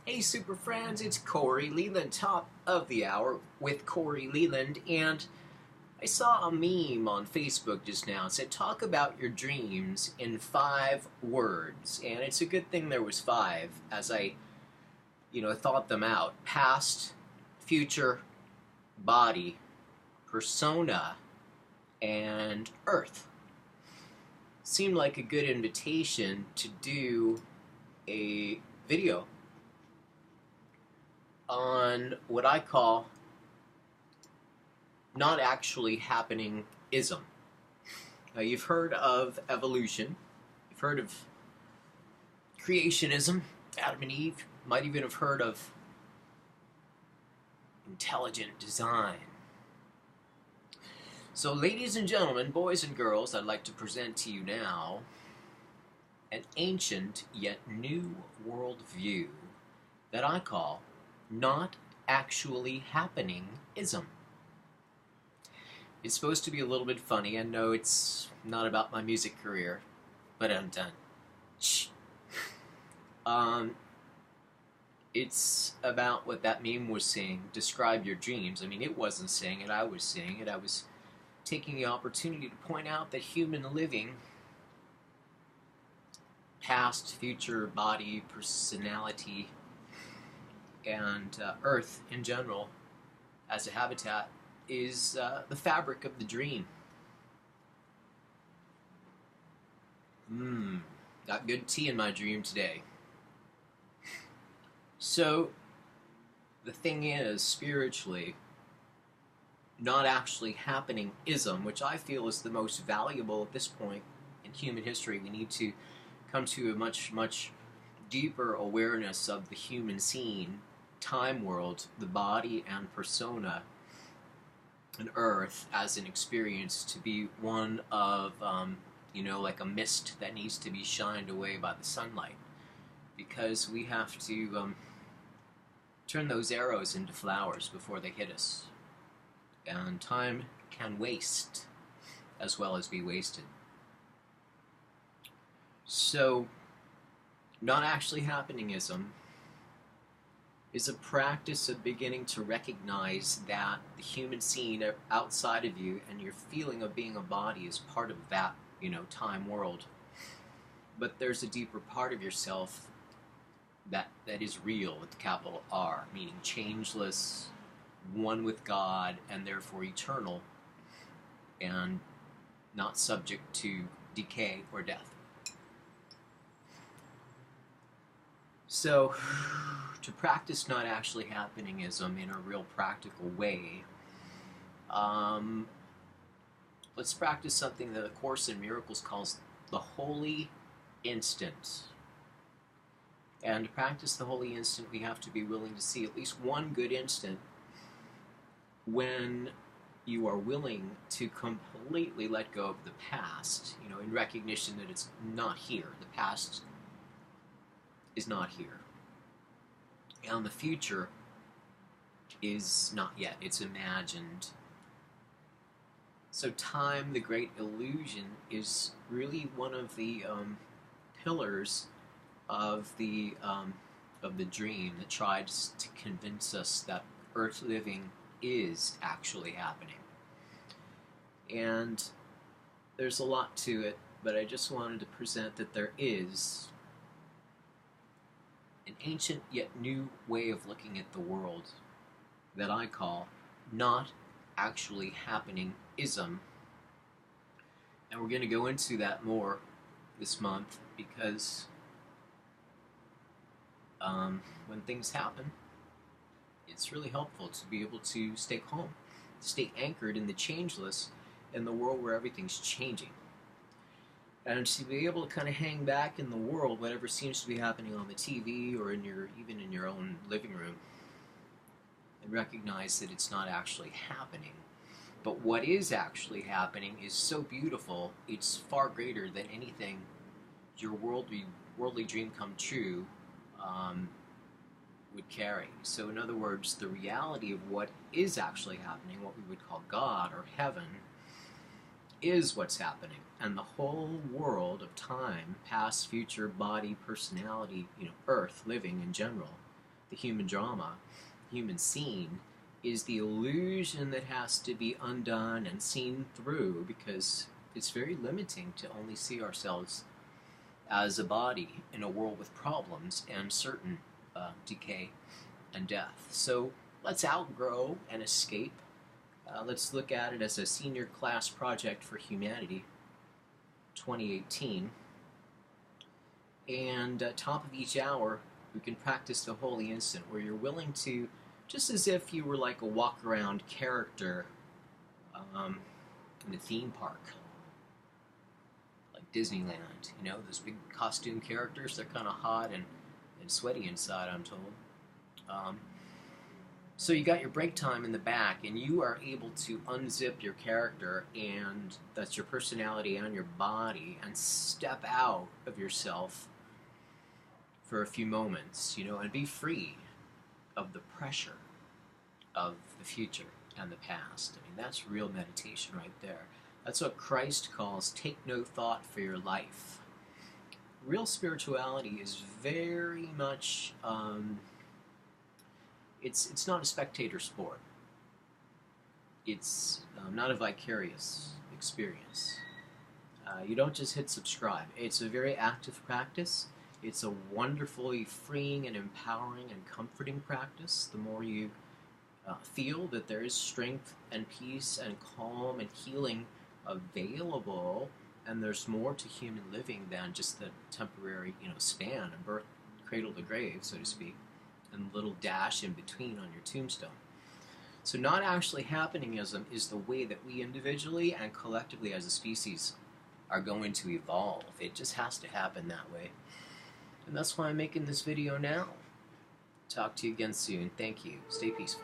Hey super friends, it's Corey Leland, top of the hour with Corey Leland, and I saw a meme on Facebook just now. It said, talk about your dreams in 5 words, and it's a good thing there was five as I, thought them out. Past, future, body, persona, and earth. Seemed like a good invitation to do a video on what I call not actually happeningism. Now, you've heard of evolution, you've heard of creationism, Adam and Eve, might even have heard of intelligent design. So, ladies and gentlemen, boys and girls, I'd like to present to you now an ancient yet new worldview that I call not actually happeningism. It's supposed to be a little bit funny. I know it's not about my music career, but I'm done. Shh. It's about what that meme was saying. Describe your dreams. I mean, it wasn't saying it. I was saying it. I was taking the opportunity to point out that human living, past, future, body, personality, and Earth in general, as a habitat, is the fabric of the dream. Got good tea in my dream today. So, the thing is, spiritually, not actually happeningism, which I feel is the most valuable at this point in human history. We need to come to a much, much deeper awareness of the human scene, time world, the body and persona, and earth as an experience to be one of, like a mist that needs to be shined away by the sunlight. Because we have to turn those arrows into flowers before they hit us. And time can waste as well as be wasted. So, not actually happeningism is a practice of beginning to recognize that the human scene outside of you and your feeling of being a body is part of that, time world. But there's a deeper part of yourself that is real with capital R, meaning changeless, one with God, and therefore eternal, and not subject to decay or death. So, to practice not actually happeningism in a real practical way, let's practice something that the Course in Miracles calls the holy instant. And to practice the holy instant, we have to be willing to see at least one good instant when you are willing to completely let go of the past, in recognition that it's not here. The past is not here. And the future is not yet. It's imagined. So time, the great illusion, is really one of the pillars of the dream that tries to convince us that earth living is actually happening. And there's a lot to it, but I just wanted to present that there is an ancient yet new way of looking at the world that I call not actually happeningism. And we're going to go into that more this month because when things happen, it's really helpful to be able to stay calm, stay anchored in the changeless, in the world where everything's changing. And to be able to kind of hang back in the world, whatever seems to be happening on the TV or even in your own living room, and recognize that it's not actually happening. But what is actually happening is so beautiful, it's far greater than anything your worldly dream come true would carry. So in other words, the reality of what is actually happening, what we would call God or heaven, is what's happening. And the whole world of time, past, future, body, personality, earth, living in general, the human drama, human scene, is the illusion that has to be undone and seen through, because it's very limiting to only see ourselves as a body in a world with problems and certain decay and death. So let's outgrow and escape. Let's look at it as a senior class project for humanity, 2018. And at top of each hour, we can practice the holy instant, where you're willing to, just as if you were like a walk-around character in a theme park, like Disneyland. You know, those big costume characters, they're kind of hot and sweaty inside, I'm told. So you got your break time in the back, and you are able to unzip your character, and that's your personality and your body, and step out of yourself for a few moments, you know, and be free of the pressure of the future and the past. I mean, that's real meditation right there. That's what Christ calls take no thought for your life. Real spirituality is very much, it's not a spectator sport. It's not a vicarious experience. You don't just hit subscribe. It's a very active practice. It's a wonderfully freeing and empowering and comforting practice. The more you feel that there is strength and peace and calm and healing available, and there's more to human living than just the temporary, span of birth, cradle to grave, so to speak, and a little dash in between on your tombstone. So not actually happeningism is the way that we individually and collectively as a species are going to evolve. It just has to happen that way. And that's why I'm making this video now. Talk to you again soon. Thank you. Stay peaceful.